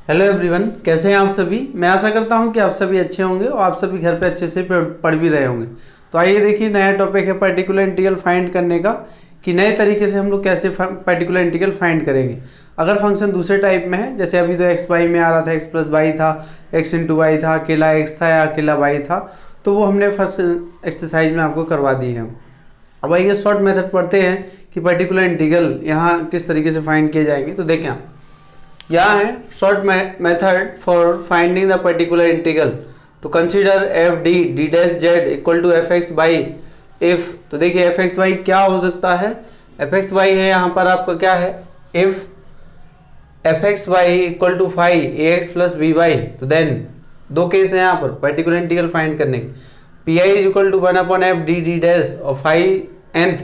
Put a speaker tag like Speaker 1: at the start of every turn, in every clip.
Speaker 1: Hello everyone, कैसे हैं आप सभी। मैं आशा करता हूं कि आप सभी अच्छे होंगे और आप सभी घर पे अच्छे से पढ़ भी रहे होंगे। तो आइए देखिए, नया टॉपिक है पर्टिकुलर इंटीग्रल फाइंड करने का, कि नए तरीके से हम लोग कैसे पर्टिकुलर इंटीग्रल फाइंड करेंगे। अगर फंक्शन दूसरे टाइप में है, जैसे अभी तो एक्स वाई में आ रहा था, एक्स प्लस वाई था, एक्स इंटू वाई था, अकेला एक्स था या अकेला वाई था, तो वो हमने फर्स्ट एक्सरसाइज में आपको करवा दी है। अब आइए शॉर्ट मेथड पढ़ते हैं कि पर्टिकुलर इंटीग्रल यहाँ किस तरीके से फाइंड किए जाएंगे। तो देखें आप, यहाँ है short method for finding the particular integral. तो consider F D D dash Z equal to F X by if. तो देखिए एफ एक्स वाई क्या हो सकता है, एफ एक्स वाई है यहाँ पर आपका क्या है, if F X Y equal to five A X plus B Y. तो देन दो केस है यहाँ पर पर्टिकुलर इंटीग्रल फाइंड करने के। P I is equal to one upon F D D dash और five nth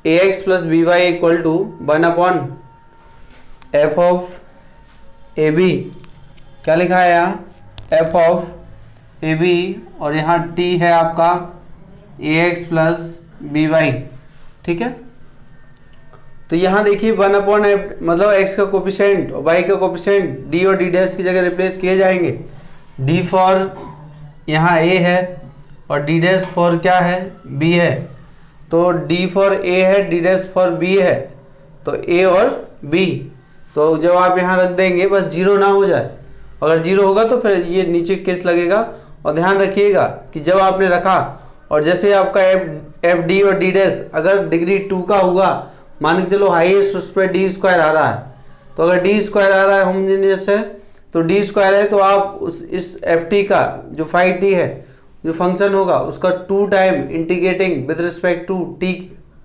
Speaker 1: A X plus B Y equal to one upon F of A B. क्या लिखा है यहाँ, एफ ऑफ ए बी, और यहाँ T है आपका ए X plus B Y. ठीक है, तो यहाँ देखिए वन अपॉन एफ मतलब एक्स का कोफिशिएंट और वाई का कोफिशिएंट डी और डी डैश की जगह रिप्लेस किए जाएंगे। डी फॉर यहाँ ए है और डी डैश फॉर क्या है, बी है। तो डी फॉर ए है, डी डैश फॉर बी है, तो ए और बी। तो जब आप यहाँ रख देंगे बस जीरो ना हो जाए, अगर जीरो होगा तो फिर ये नीचे केस लगेगा। और ध्यान रखिएगा कि जब आपने रखा और जैसे आपका एफ डी और डी डैश अगर डिग्री 2 का हुआ, मान के चलो हाईएस्ट उस पर डी स्क्वायर आ रहा है, तो अगर डी स्क्वायर आ रहा है होमोजेनियस है तो डी स्क्वायर है, तो आप इस एफ टी का जो फाइव टी है जो फंक्शन होगा उसका 2 time integrating with respect to T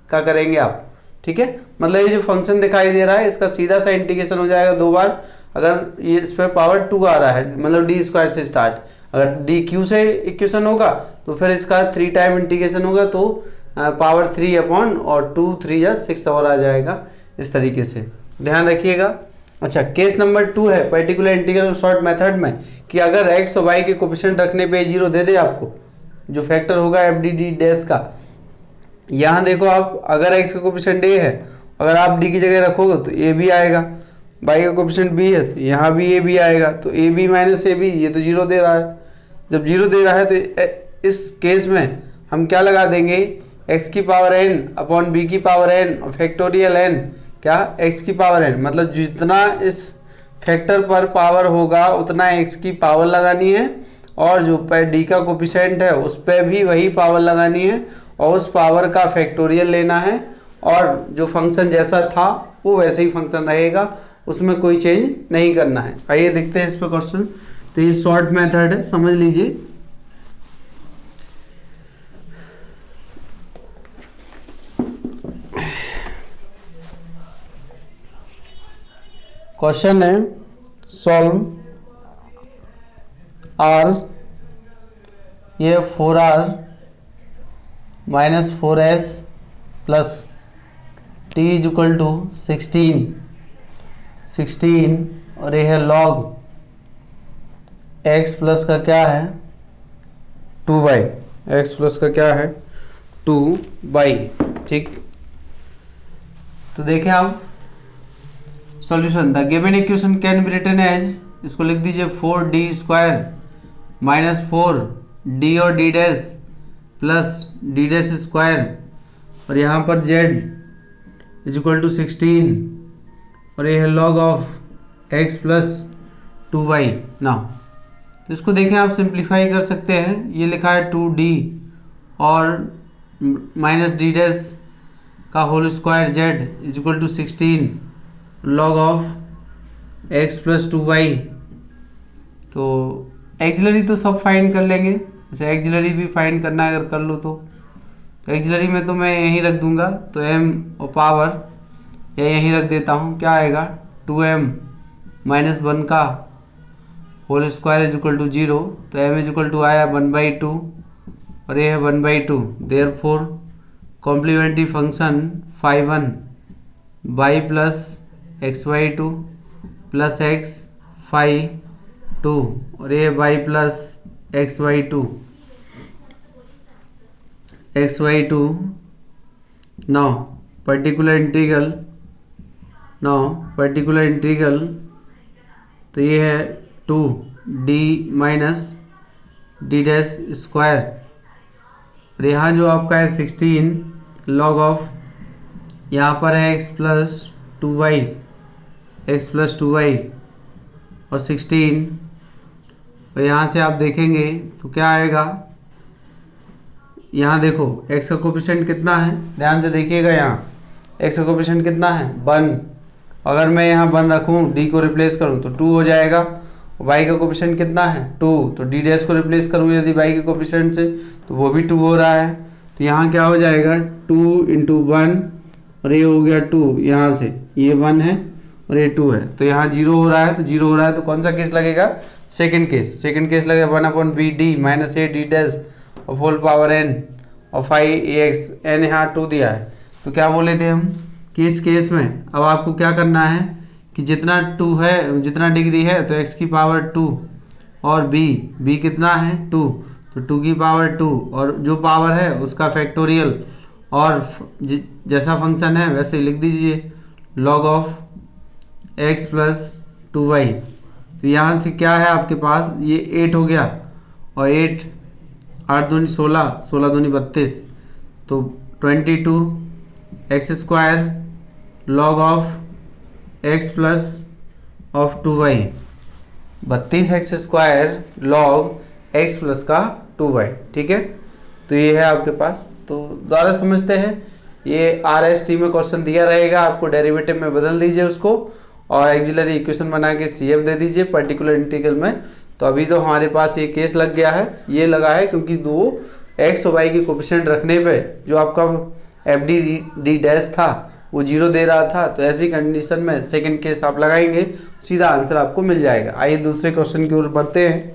Speaker 1: का करेंगे आप। ठीक है, मतलब ये जो फंक्शन दिखाई दे रहा है इसका सीधा सा इंटीग्रेशन हो जाएगा 2 बार। अगर ये इस पर पावर 2 आ रहा है मतलब डी स्क्वायर से स्टार्ट, अगर डी क्यू से इक्वेशन होगा तो फिर इसका 3 टाइम इंटीग्रेशन होगा, तो पावर 3 अपॉन और 2 3 या 6 और आ जाएगा। इस तरीके से ध्यान रखिएगा। अच्छा, केस नंबर 2 है पर्टिकुलर इंटीग्रल शॉर्ट मेथड में, कि अगर एक्स और वाई के कोफिशिएंट रखने पे जीरो दे दे आपको, जो फैक्टर होगा एफ डी डी डैश का। यहाँ देखो आप, अगर x का कोफिशिएंट a है, अगर आप d की जगह रखोगे तो a भी आएगा, y का कोफिशिएंट b है तो यहाँ भी a भी आएगा, तो a b minus a b, ये तो जीरो दे रहा है। जब जीरो दे रहा है तो इस केस में हम क्या लगा देंगे, x की पावर n अपॉन b की पावर n और फैक्टोरियल n, क्या x की पावर n, मतलब जितना इस फैक्टर पर पावर होगा उतना x की पावर लगानी है, और जो d का कोफिशिएंट है उस पर भी वही पावर लगानी है, और उस पावर का फैक्टोरियल लेना है, और जो फंक्शन जैसा था वो वैसे ही फंक्शन रहेगा, उसमें कोई चेंज नहीं करना है। आइए देखते हैं इस पर क्वेश्चन। तो ये शॉर्ट मेथड है, समझ लीजिए। क्वेश्चन है सॉल्व आर, ये 4r minus 4s plus t is equal to 16 और ये है log x प्लस का क्या है 2y, x प्लस का क्या है 2y। ठीक, तो देखें आप solution. The given equation can be written as, इसको लिख दीजिए 4d स्क्वायर माइनस 4d और d dash plus D dash square, और यहाँ पर z इज इक्वल टू 16 और ये है log of x plus 2y। ना तो इसको देखें आप, सिंप्लीफाई कर सकते हैं। ये लिखा है 2d और माइनस डी डैश का whole square z is equal to 16 log of x plus 2y। तो एक्सिलरी तो सब फाइंड कर लेंगे। अच्छा, एक्सिलरी भी फाइंड करना है, अगर कर लो तो एक्सिलरी में तो मैं यहीं रख दूंगा, तो m और पावर या यहीं रख देता हूँ। क्या आएगा 2m माइनस 1 का whole square is equal to 0, तो m इज इक्वल टू आया 1/2 और ये है 1/2। Therefore complementary function 5(1) y plus x/2 plus x 5(2) और ये y plus x/2 now particular integral तो ये है 2d minus D dash square, और यहाँ जो आपका है 16 लॉग ऑफ, यहाँ पर है x प्लस 2y, और 16, और यहाँ से आप देखेंगे तो क्या आएगा, यहाँ देखो x का कोफिशिएंट कितना है, ध्यान से देखिएगा, यहाँ x का कोफिशिएंट कितना है 1, अगर मैं यहाँ 1 रखूँ d को रिप्लेस करूँ तो 2 हो जाएगा, y का कोफिशिएंट कितना है 2, तो d डैश को रिप्लेस करूँ यदि y के कोफिशिएंट से तो वो भी 2 हो रहा है, तो यहाँ क्या हो जाएगा 2 इंटू 1, और ये हो गया 2, यहाँ से ये 1 है और ये 2 है, तो यहाँ 0 हो रहा है, तो 0 हो रहा है तो कौन सा केस लगेगा, सेकंड केस लगेगा 1/bd minus A D dash और होल पावर n और 5ax, n यहाँ 2 दिया है, तो क्या बोले थे हम कि इस केस में अब आपको क्या करना है कि जितना 2 है, जितना डिग्री है तो x की पावर 2, और b कितना है 2, तो 2 की पावर 2, और जो पावर है उसका फैक्टोरियल, और जैसा फंक्शन है वैसे लिख दीजिए log of x plus 2y, तो यहाँ से क्या है आपके पास ये 8 हो गया, और 8 8 दूनी 16, 16 दूनी 32, तो 22 x square log of x plus of 2y, 32 x square log x plus का 2y, ठीक है। तो ये है आपके पास, तो दोबारा समझते हैं, ये RST में क्वेश्चन दिया रहेगा, आपको डेरिवेटिव में बदल दीजिए उसको, और एक्सिलरी इक्वेशन बना के CF दे दीजिए पर्टिकुलर इंटीग्रल में। तो अभी तो हमारे पास ये केस लग गया है, ये लगा है क्योंकि दो x और y के कोफिशिएंट रखने पे जो आपका FD डैश था वो 0 दे रहा था, तो ऐसी कंडीशन में सेकंड केस आप लगाएंगे, सीधा आंसर आपको मिल जाएगा। आइए दूसरे क्वेश्चन की ओर बढ़ते हैं।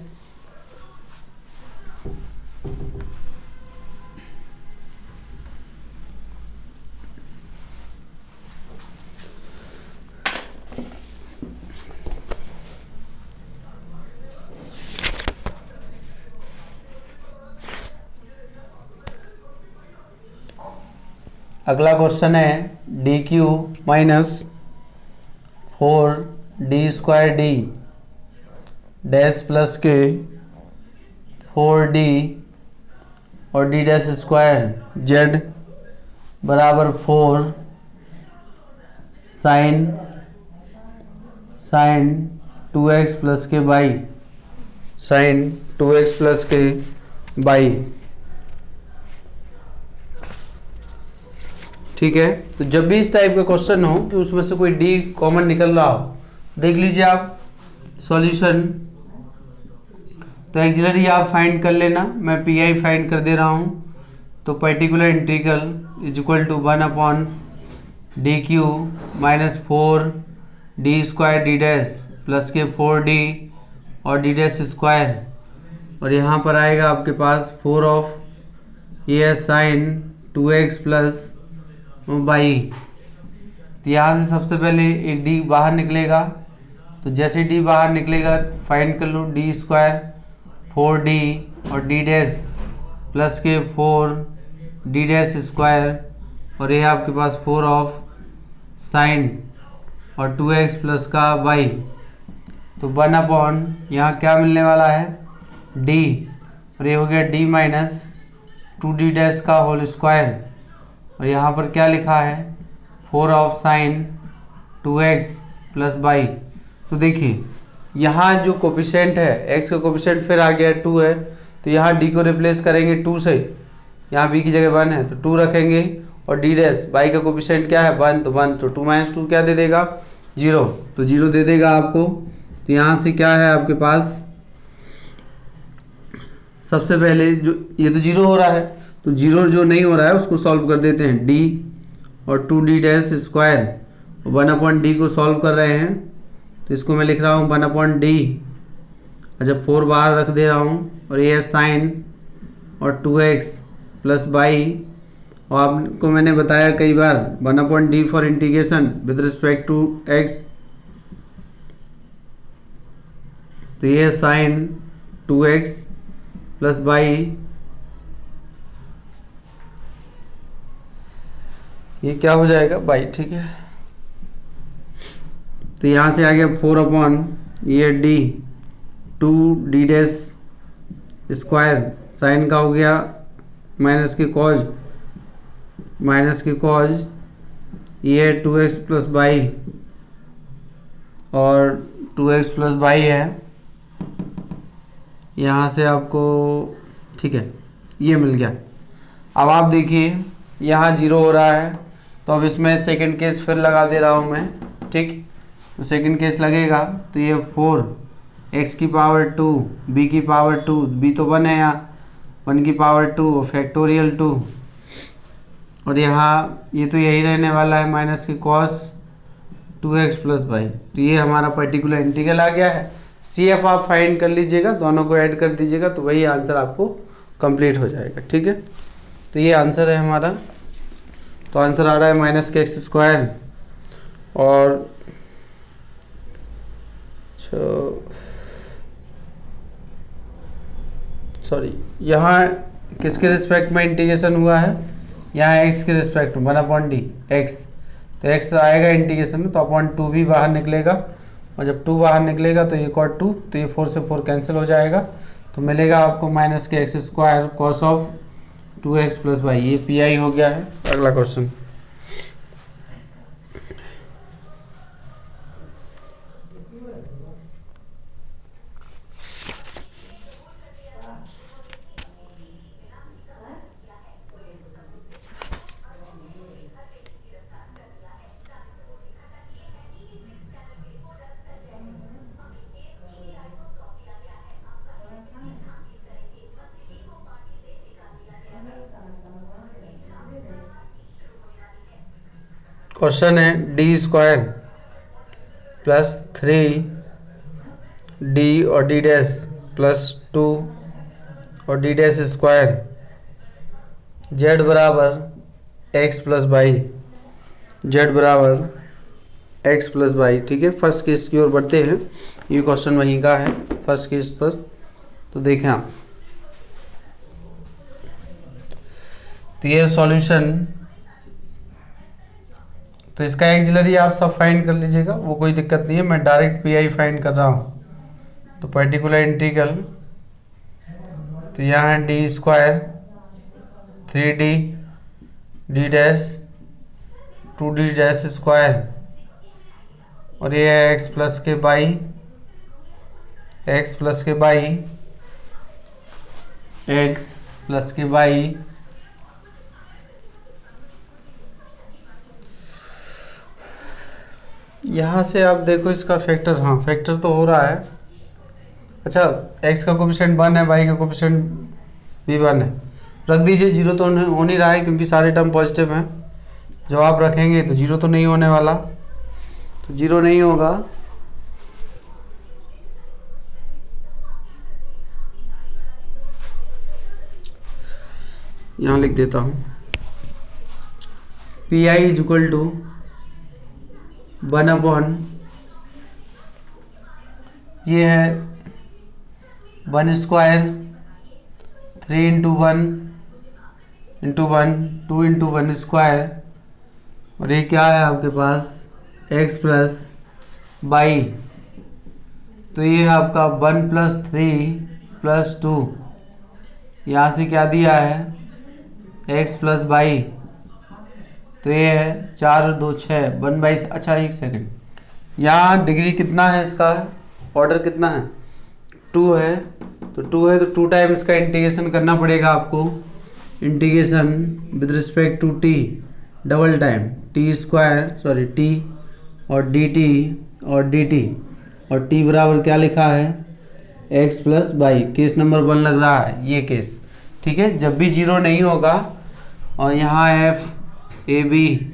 Speaker 1: अगला क्वेश्चन है dq minus 4d² dash plus के 4d और d डैश स्क्वायर z बराबर 4 साइन 2x प्लस के बाई, साइन 2x प्लस के बाई, ठीक है। तो जब भी इस टाइप का क्वेश्चन हो कि उसमें से कोई डी कॉमन निकल रहा हो, देख लीजिए आप सॉल्यूशन, तो एक्सिलरी आप फाइंड कर लेना, मैं पी फाइंड कर दे रहा हूँ। तो particular integral is equal to 1/dq minus 4d² D dash plus के 4d और डी डैश स्क्वायर, और यहाँ पर आएगा आपके पास 4 ऑफ ये साइन 2x प्लस बाई। तो यहाँ से सबसे पहले एक डी बाहर निकलेगा, तो जैसे डी बाहर निकलेगा फाइंड कर लो d² 4d और d डैश प्लस के 4d डैश स्क्वायर, और यह आपके पास 4 ऑफ साइन और 2x प्लस का बाई, तो 1/ यहाँ क्या मिलने वाला है d, और ये हो गया d माइनस 2d डैश का होल स्क्वायर, और यहाँ पर क्या लिखा है 4 ऑफ साइन 2x प्लस बाई। तो देखिए यहाँ जो कोफिशिएंट है x का कोफिशिएंट फिर आ गया 2 है, तो यहाँ d को रिप्लेस करेंगे 2 से, यहाँ b की जगह 1 है तो 2 रखेंगे, और d डैश y का कोफिशिएंट क्या है 1, तो 1, तो 2 माइनस 2 क्या दे देगा 0, तो 0 दे देगा आपको। तो यहाँ से क्या है आपके पास, सबसे पहले जो ये तो 0 हो रहा है, तो 0 जो नहीं हो रहा है उसको सॉल्व कर देते हैं, d और 2d डैश स्क्वायर, 1/d को सॉल्व कर रहे हैं, तो इसको मैं लिख रहा हूँ 1/d, अच्छा 4 बाहर रख दे रहा हूँ, और ये है साइन और 2x प्लस बाई, और आपको मैंने बताया कई बार 1/d for integration with respect to x, तो ये है साइन 2x प्लस बाई, ये क्या हो जाएगा बाई, ठीक है। तो यहाँ से आ गया 4 ये डी 2d स्क्वायर साइन का हो गया माइनस की कॉज ये 2x प्लस बाई और 2x प्लस बाई है यहाँ से आपको, ठीक है, ये मिल गया। अब आप देखिए यहाँ 0 हो रहा है तो अब इसमें सेकंड केस फिर लगा दे रहा हूँ मैं, ठीक। तो सेकंड केस लगेगा तो ये 4x की पावर 2 b की पावर 2, b तो 1 है यहाँ, 1 की पावर 2 फैक्टोरियल 2 और यहाँ ये तो यही रहने वाला है माइनस की कॉस 2x प्लस बाई। तो ये हमारा पर्टिकुलर इंटीग्रल आ गया है। CF आप फाइंड कर लीजिएगा, दोनों को ऐड कर दीजिएगा तो वही आंसर आपको कंप्लीट हो जाएगा, ठीक है। तो ये आंसर है हमारा। तो आंसर आ रहा है माइनस के एक्स स्क्वायर और सॉरी यहाँ किसके रिस्पेक्ट में इंटीग्रेशन हुआ है, यहाँ x के रिस्पेक्ट में 1/d x, तो x आएगा इंटीग्रेशन में तो अपॉन 2 भी बाहर निकलेगा और जब 2 बाहर निकलेगा तो एक और 2, तो ये 4 से 4 कैंसिल हो जाएगा तो मिलेगा आपको माइनस के x square cos of 2x plus by. ये पी हो गया है। अगला क्वेश्चन, क्वेश्चन है डी स्क्वायर प्लस 3d और d डैश प्लस 2 और d डैश स्क्वायर z बराबर x प्लस बाई, z बराबर x प्लस बाई, ठीक है। फर्स्ट केस की ओर बढ़ते हैं, ये क्वेश्चन वहीं का है फर्स्ट केस पर। तो देखें आप, तो ये सॉल्यूशन, तो इसका एक्सिलरी आप सब फाइंड कर लीजिएगा, वो कोई दिक्कत नहीं है, मैं डायरेक्ट पी फाइंड कर रहा हूँ। तो पर्टिकुलर इंटीग्रल, तो यहाँ D square 3d d dash 2d dash square और ये है x प्लस के बाई x प्लस के बाई यहाँ से आप देखो इसका फैक्टर, हाँ फैक्टर तो हो रहा है। अच्छा, x का कोफिशिएंट 1 है, y का कोफिशिएंट भी 1 है, रख दीजिए। 0 तो हो नहीं रहा है क्योंकि सारे टर्म पॉजिटिव हैं। जब आप रखेंगे तो 0 तो नहीं होने वाला, तो 0 नहीं होगा। यहाँ लिख देता हूँ P I is equal to 1/, ये है 1 स्क्वायर 3 × 1 × 1 2 × 1 स्क्वायर और ये क्या है आपके पास x प्लस बाई। तो ये आपका 1 + 3 + 2, यहाँ से क्या दिया है x प्लस बाई, तो ये है 4 और 2 6 1/। अच्छा एक सेकंड, यहाँ डिग्री कितना है इसका, ऑर्डर कितना है 2 है, तो 2 है तो 2 टाइम इसका इंटीग्रेशन करना पड़ेगा आपको। Integration with respect to t double time t square sorry t और dt और dt और t बराबर क्या लिखा है x plus by. Case number 1 लग रहा है ये केस, ठीक है। जब भी 0 नहीं होगा और यहाँ f A B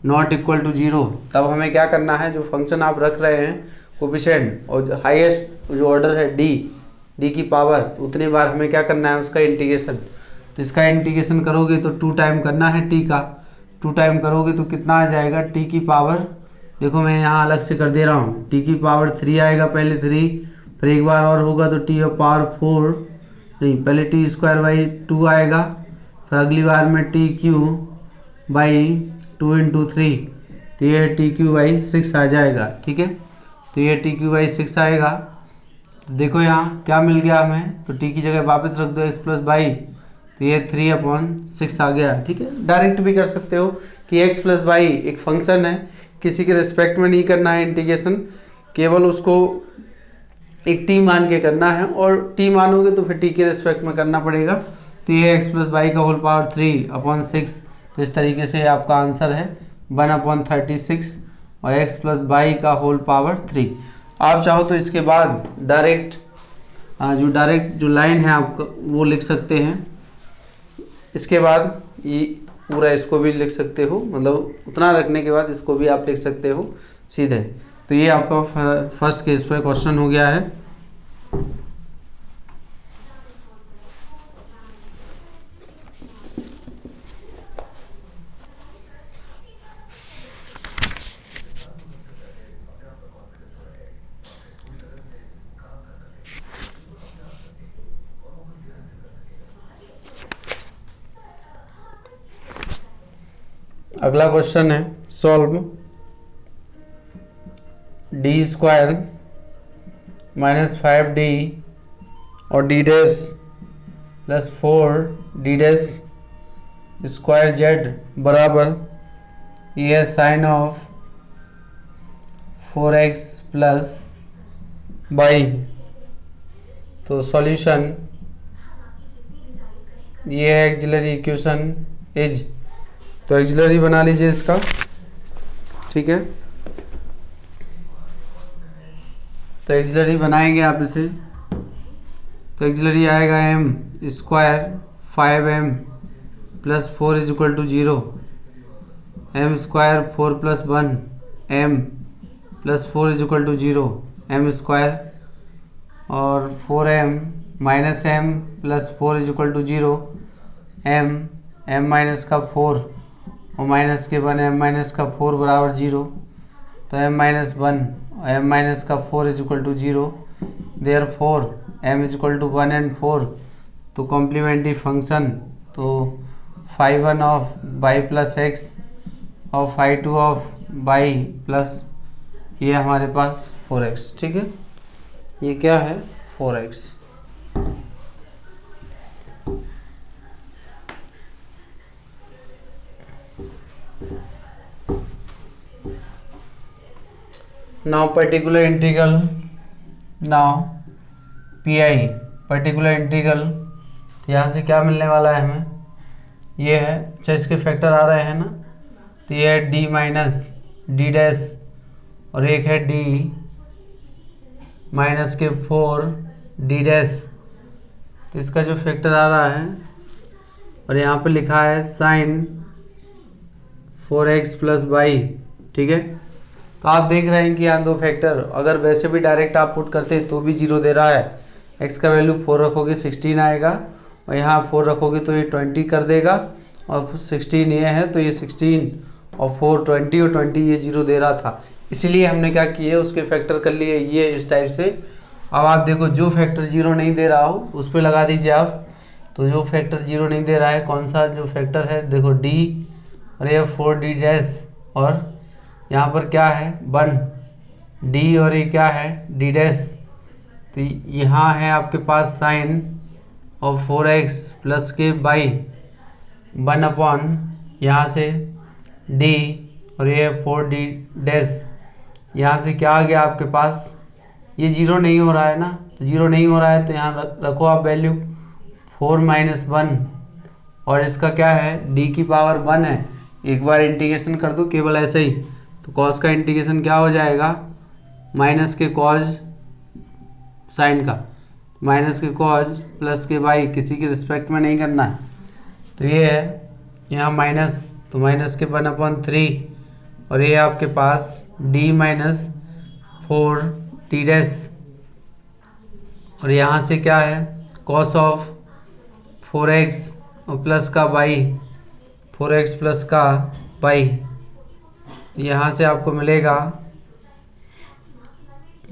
Speaker 1: not equal to 0, तब हमें क्या करना है, जो फंक्शन आप रख रहे हैं कोफिशिएंट और हाईएस्ट जो ऑर्डर है डी की पावर, तो उतने बार हमें क्या करना है उसका इंटीग्रेशन। तो इसका इंटीग्रेशन करोगे तो 2 टाइम करना है टी का, 2 टाइम करोगे तो कितना आ जाएगा टी की पावर, देखो मैं यहाँ अलग से कर दे रहा हूँ, टी की पावर 3 आएगा पहले 3, फिर एक बार और होगा तो टी पावर 4 नहीं, पहले टी स्क्वायर बाई 2 आएगा, फिर अगली बार में टी क्यू बाई 2 × 3, तो ये टी क्यू बाई 6 आ जाएगा, ठीक है। तो तो ये टी क्यू बाई 6 आएगा। देखो यहाँ क्या मिल गया हमें, तो टी की जगह वापस रख दो x प्लस बाई, तो ये 3/6 आ गया। ठीक है, डायरेक्ट भी कर सकते हो कि x प्लस बाई एक फंक्शन है, किसी के रिस्पेक्ट में नहीं करना है इंटीग्रेशन, केवल उसको एक टी मान के करना है, और टी मानोगे तो फिर टी के रिस्पेक्ट में करना पड़ेगा। तो ये x प्लस बाई का होल पावर 3/6, तो इस तरीके से आपका आंसर है 1/36 और x प्लस बाई का होल पावर 3। आप चाहो तो इसके बाद डायरेक्ट जो लाइन है आपका वो लिख सकते हैं। इसके बाद ये पूरा इसको भी लिख सकते हो, मतलब उतना रखने के बाद इसको भी आप लिख सकते हो सीधे। तो ये आपका फर्स्ट केस पे क्वेश्चन हो गया है। अगला क्वेश्चन है सॉल्व d² माइनस 5d और d dash plus 4d dash square z बराबर ये साइन ऑफ 4x प्लस बाई। तो सॉल्यूशन ये है एक्सिलरी इक्वेशन इज, तो एक्सिलरी बना लीजिए इसका। ठीक है, तो एक्सिलरी बनाएंगे आप इसे, तो एक्सिलरी आएगा m² 5m plus 4 is equal to 0, m² 4 plus 1 m plus 4 is equal to 0 m², और 4m minus m plus 4 is equal to 0 m minus का 4 और माइनस के 1 m माइनस का 4 बराबर 0, तो m माइनस 1 और m माइनस का 4 is equal to 0, there 4 m is equal to 1 and 4, तो कॉम्प्लीमेंट्री फंक्शन, तो 5(1) ऑफ बाई प्लस x और 5(2) ऑफ बाई प्लस ये हमारे पास 4x। ठीक है, ये क्या है 4x। Now particular integral, now P particular integral, यहाँ से क्या मिलने वाला है हमें, ये है, अच्छा इसके फैक्टर आ रहे हैं ना, तो ये है d माइनस डी डैश और एक है d माइनस के 4d डैश, तो इसका जो फैक्टर आ रहा है, और यहाँ पे लिखा है साइन 4x प्लस बाई। ठीक है, तो आप देख रहे हैं कि यहाँ दो फैक्टर, अगर वैसे भी डायरेक्ट आप पुट करते तो भी 0 दे रहा है। x का वैल्यू 4 रखोगे 16 आएगा, और यहाँ 4 रखोगे तो ये 20 कर देगा, और 16 ये है तो ये 16 और 4 20 और 20 ये 0 दे रहा था, इसीलिए हमने क्या किया उसके फैक्टर कर लिए ये इस टाइप से। अब आप देखो जो फैक्टर 0 नहीं दे रहा हो उस पर लगा दीजिए आप, तो जो फैक्टर 0 नहीं दे रहा है कौन सा जो फैक्टर है, देखो d और ये 4d डैश, और यहाँ पर क्या है 1 d और ये क्या है d डैश, तो यहाँ है आपके पास साइन और 4x प्लस के बाई 1 अपॉन यहाँ से d और ये 4d डैश, यहाँ से क्या आ गया आपके पास, ये 0 नहीं हो रहा है ना, तो 0 नहीं हो रहा है तो यहाँ रखो आप वैल्यू 4 माइनस 1, और इसका क्या है d की पावर 1 है, एक बार इंटीग्रेशन कर दो केवल ऐसे ही, तो कॉस का इंटीग्रेशन क्या हो जाएगा, माइनस के कॉज साइन का, माइनस के कॉज प्लस के बाई, किसी के रिस्पेक्ट में नहीं करना है, तो ये है यहाँ माइनस, तो माइनस के 1/3, और ये आपके पास d माइनस 4d डैश, और यहाँ से क्या है कॉस ऑफ 4x और प्लस का बाई 4x प्लस का बाई, यहाँ से आपको मिलेगा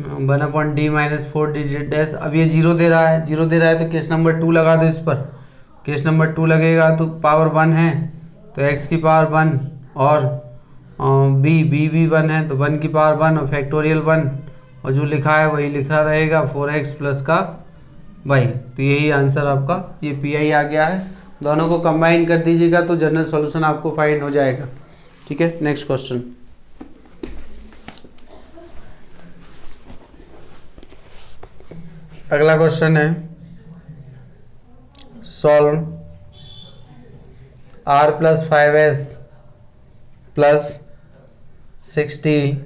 Speaker 1: 1/d माइनस 4d डैश। अब ये 0 दे रहा है, 0 दे रहा है तो केस नंबर 2 लगा दो इस पर, केस नंबर 2 लगेगा तो पावर 1 है तो x की पावर 1 और b भी 1 है तो 1 की पावर 1 और फैक्टोरियल 1 और जो लिखा है वही लिखा रहेगा 4x प्लस का y। तो यही आंसर आपका ये पी आ गया है। दोनों को कंबाइन कर दीजिएगा तो जनरल सॉल्यूशन आपको फाइंड हो जाएगा। ठीक है, नेक्स्ट क्वेश्चन। अगला क्वेश्चन है solve r plus 5s plus 60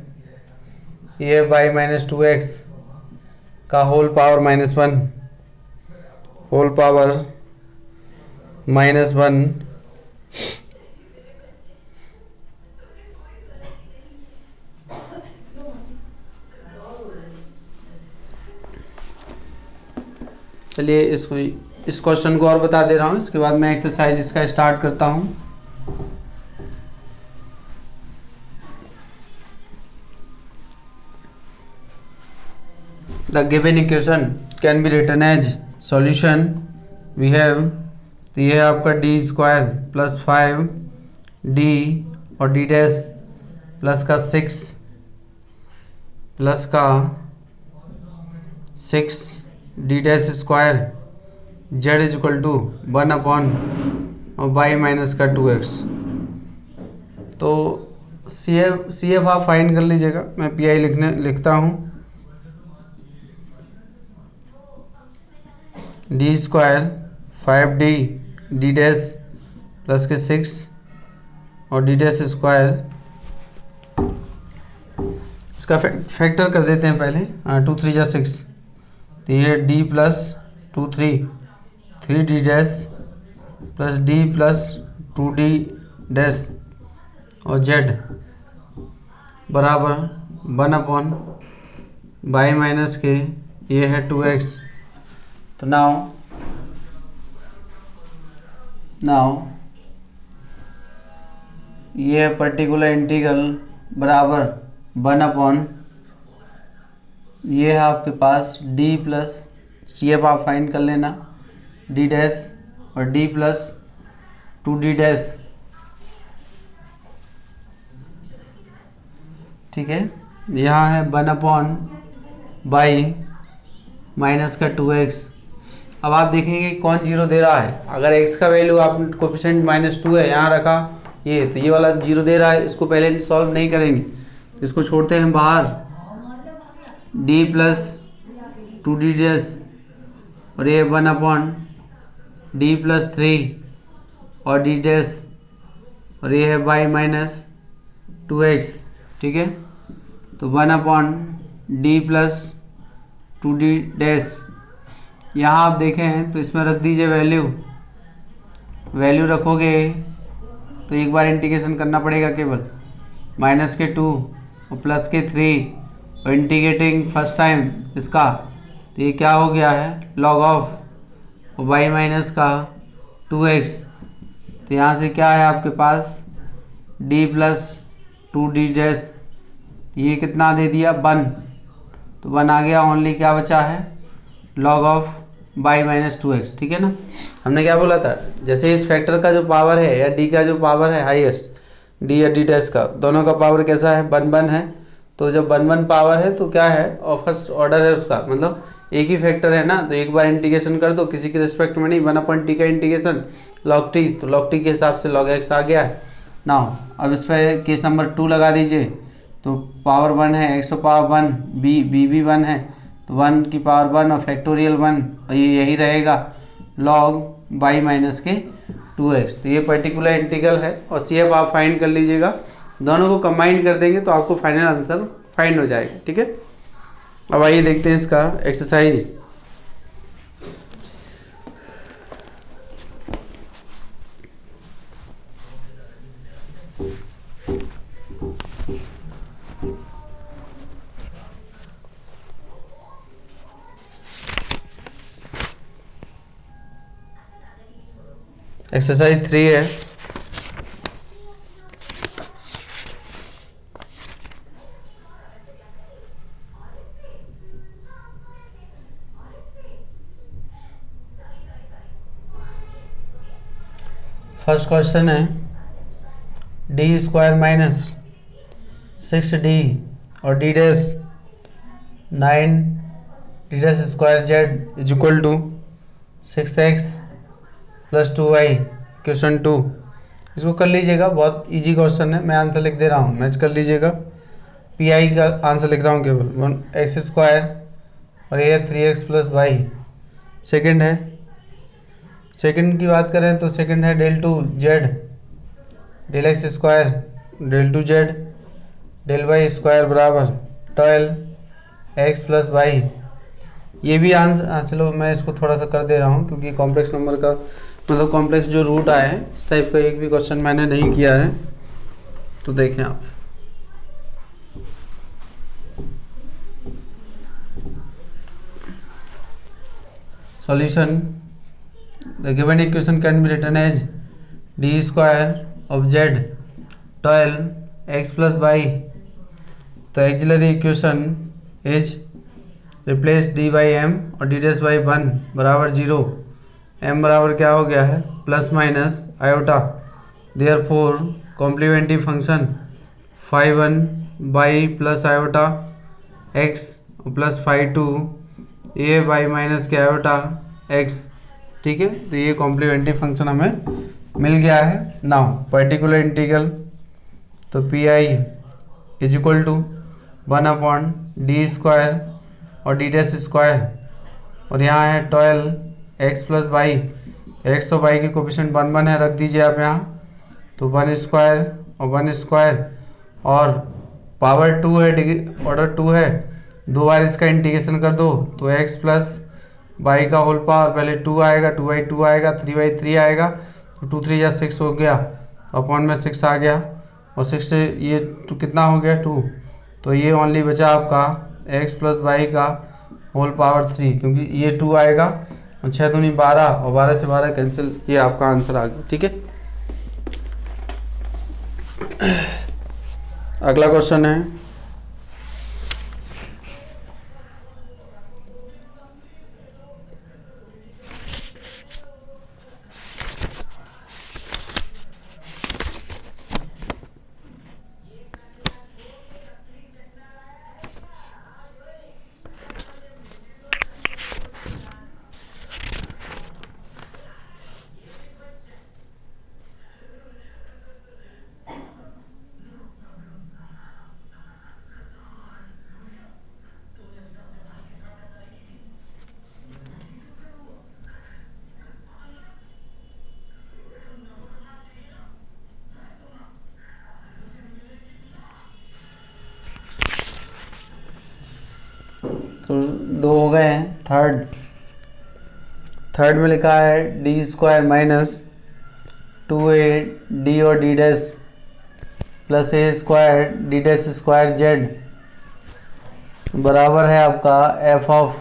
Speaker 1: ये बाई माइनस 2x का होल पावर -1 होल पावर -1 चलिए इस क्वेश्चन को और बता दे रहा हूँ, इसके बाद मैं एक्सरसाइज इसका स्टार्ट करता हूँ। The given equation can be written as solution we have, तो ये है आपका डी स्क्वायर प्लस 5d और d डैश प्लस का 6 प्लस का 6 D dash square z is equal to 1 upon और बाई माइनस का 2x। तो सी एफ आप फाइंड कर लीजिएगा, मैं पी आई लिखता हूँ। D square 5d D dash plus के 6 और डी डैश स्क्वायर, इसका फैक्टर कर देते हैं पहले। 2 3 जा 6, तो ये d plus 2 3 D dash plus d plus 2d dash और z बराबर 1 अपॉन बाई माइनस के ये है 2x। तो नाउ ये है पर्टिकुलर इंटीग्रल बराबर 1 अपॉन ये है आपके पास d प्लस सी एफ आप फाइंड कर लेना, d डैश और d प्लस 2d डैश। ठीक है, यहाँ है 1 अपॉन बाई माइनस का 2x। अब आप देखेंगे कौन जीरो दे रहा है। अगर x का वैल्यू आप कोफिशिएंट -2 है यहाँ रखा, ये तो ये वाला जीरो दे रहा है, इसको पहले सॉल्व नहीं करेंगे, तो इसको छोड़ते हैं बाहर। d प्लस 2d डैश और ये 1 अपॉन d प्लस 3 और d डैश और ये है बाई माइनस 2x। ठीक है, तो 1 upon d plus 2d dash. यहाँ आप देखें तो इसमें रख दीजिए वैल्यू रखोगे तो एक बार इंटीग्रेशन करना पड़ेगा केवल, माइनस के 2 और प्लस के 3 और इंटीग्रेटिंग फर्स्ट टाइम इसका, तो ये क्या हो गया है लॉग ऑफ और बाई माइनस का 2x। तो यहाँ से क्या है आपके पास d प्लस 2d डैश, ये कितना दे दिया 1, तो 1 आ गया, ओनली क्या बचा है log of by minus 2x। ठीक है ना, हमने क्या बोला था, जैसे इस फैक्टर का जो पावर है या d का जो पावर है हाईएस्ट, d या d डैश का दोनों का पावर कैसा है 1 1 है। तो जब 1 1 पावर है तो क्या है और फर्स्ट ऑर्डर है उसका, मतलब एक ही फैक्टर है ना, तो एक बार इंटीग्रेशन कर दो, किसी के रिस्पेक्ट में नहीं। 1 अपॉन टी का इंटीग्रेशन log t, तो log t के हिसाब से log x आ गया है। नाउ अब इस पर केस नंबर 2 लगा दीजिए, तो पावर 1 है, x पावर 1, b भी 1 है, तो 1 की पावर 1 और फैक्टोरियल 1, और ये यही रहेगा log बाई माइनस के 2x। तो ये पर्टिकुलर इंटीग्रल है और सी एफ आप फाइंड कर लीजिएगा, दोनों को कंबाइन कर देंगे तो आपको फाइनल आंसर फाइंड हो जाएगा। ठीक है, अब आइए देखते हैं इसका एक्सरसाइज। एक्सरसाइज 3 है। फर्स्ट क्वेश्चन है d² माइनस 6d और d dash 9 D dash square Z is equal to 6x plus 2y question 2। इसको कर लीजिएगा, बहुत इजी क्वेश्चन है, मैं आंसर लिख दे रहा हूँ, मैच कर लीजिएगा। पी आई का आंसर लिख रहा हूँ केवल 1x स्क्वायर और ये 3x प्लस वाई। सेकेंड है, सेकेंड की बात करें तो सेकेंड है del two Z del X square del two Z del Y square बराबर 12x प्लस वाई। ये भी आंसर, चलो मैं इसको थोड़ा सा कर दे रहा हूँ क्योंकि कॉम्प्लेक्स नंबर का मतलब कॉम्प्लेक्स जो रूट आए हैं इस टाइप का एक भी क्वेश्चन मैंने नहीं किया है, तो देखें आप। Solution, the given equation can be written as D square of Z 12x plus Y. तो auxiliary equation is replace D by M और डी डैश बाई 1 बराबर 0। एम बराबर क्या हो गया है plus minus iota, therefore complementary function phi 1 by plus iota X plus phi 2 A by minus के iota X. ठीक है, तो ये कॉम्प्लीमेंट्री फंक्शन हमें मिल गया है। नाउ पर्टिकुलर इंटीग्रल, तो P I is equal to 1 upon D square और डी डैश स्क्वायर, और यहाँ है 12x प्लस वाई। एक्स और वाई की कोफिशिएंट 1 1 है, रख दीजिए आप यहाँ, तो 1 स्क्वायर और 1 स्क्वायर और पावर 2 है, ऑर्डर 2 है, 2 बार इसका इंटीग्रेशन कर दो तो x प्लस वाई का होल पावर, पहले 2 आएगा, 2/2 आएगा, 3/3 आएगा, तो 2 3 या 6 हो गया, अपॉन में 6 आ गया, और 6 से ये 2 कितना हो गया 2, तो ये ओनली बचा आपका x प्लस वाई का होल पावर 3, क्योंकि ये 2 आएगा और 6 दूनी 12 और 12 से 12 कैंसिल, ये आपका आंसर आ गया। ठीक है, अगला क्वेश्चन है तो 2 हो गए हैं। थर्ड में लिखा है D square minus 2a D और D dash plus A square D dash square Z बराबर है आपका एफ ऑफ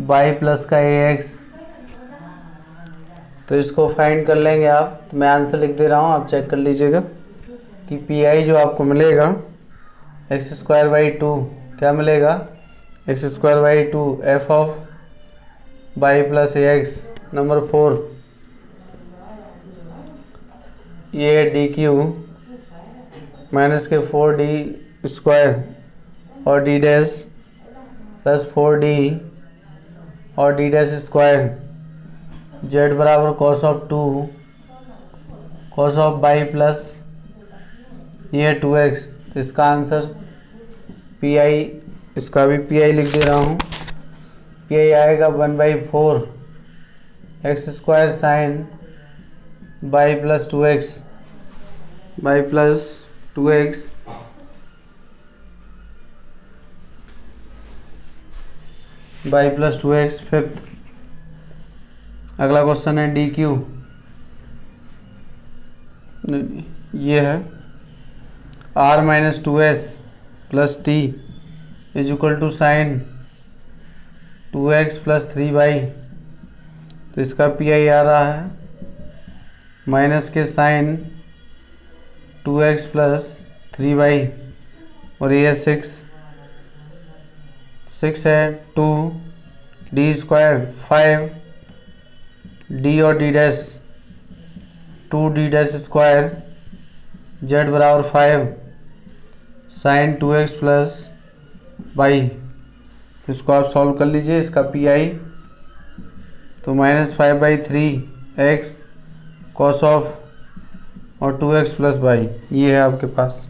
Speaker 1: वाई प्लस का ए एक्स। तो इसको फाइंड कर लेंगे आप, तो मैं आंसर लिख दे रहा हूँ, आप चेक कर लीजिएगा कि पी आई जो आपको मिलेगा एक्स स्क्वायर बाई 2 क्या मिलेगा, X square by 2 F of Y plus A X. Number 4 ये डी क्यू माइनस के 4d स्क्वायर और डी डैश प्लस 4d और डी डैश स्क्वायर जेड बराबर cos of 2 cos of Y plus ये 2x। तो इसका आंसर पी आई, इसका भी पी आई लिख दे रहा हूँ, पी आई आएगा 1/4 x square sine y plus 2x y plus 2x y plus 2x। Fifth अगला क्वेश्चन है डी क्यू, ये है r minus 2s plus t is equal to sine 2x plus 3y। तो इसका पी आई आ रहा है minus के sign 2x plus 3y, और ये 6 है 2 डी स्क्वायर 5 डी और D dash 2 D dash square Z बराबर 5 साइन 2x प्लस बाई, तो इसको आप सॉल्व कर लीजिए। इसका पी आई तो -5/3 x cos ऑफ और 2x प्लस बाई, ये है आपके पास।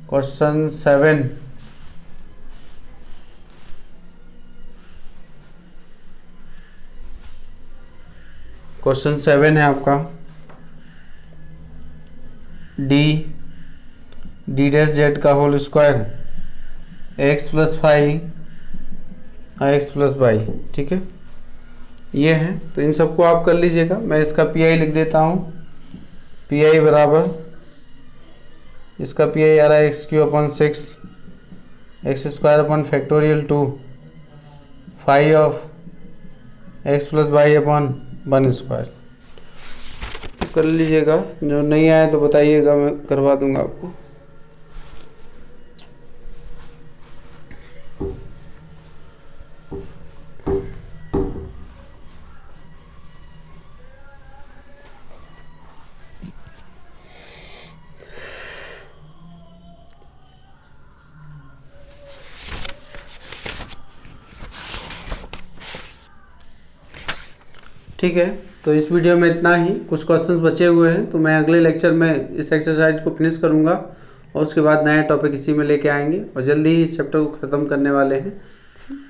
Speaker 1: क्वेश्चन 7, क्वेश्चन 7 है आपका डी डैश जेड का whole square x plus 5 x plus by, ठीक है, ये है। तो इन सबको आप कर लीजिएगा। मैं इसका पी आई लिख देता हूँ। पी आई बराबर, इसका पी आई आ रहा है x³ 6 x² 5 of x plus by upon 1²। कर लीजिएगा। जो नहीं आया तो बताइएगा, मैं करवा दूंगा आपको। ठीक है, तो इस वीडियो में इतना ही। कुछ क्वेश्चंस बचे हुए हैं तो मैं अगले लेक्चर में इस एक्सरसाइज को फिनिश करूंगा और उसके बाद नया टॉपिक इसी में लेके आएंगे और जल्दी ही इस चैप्टर को ख़त्म करने वाले हैं।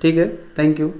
Speaker 1: ठीक है, थैंक यू।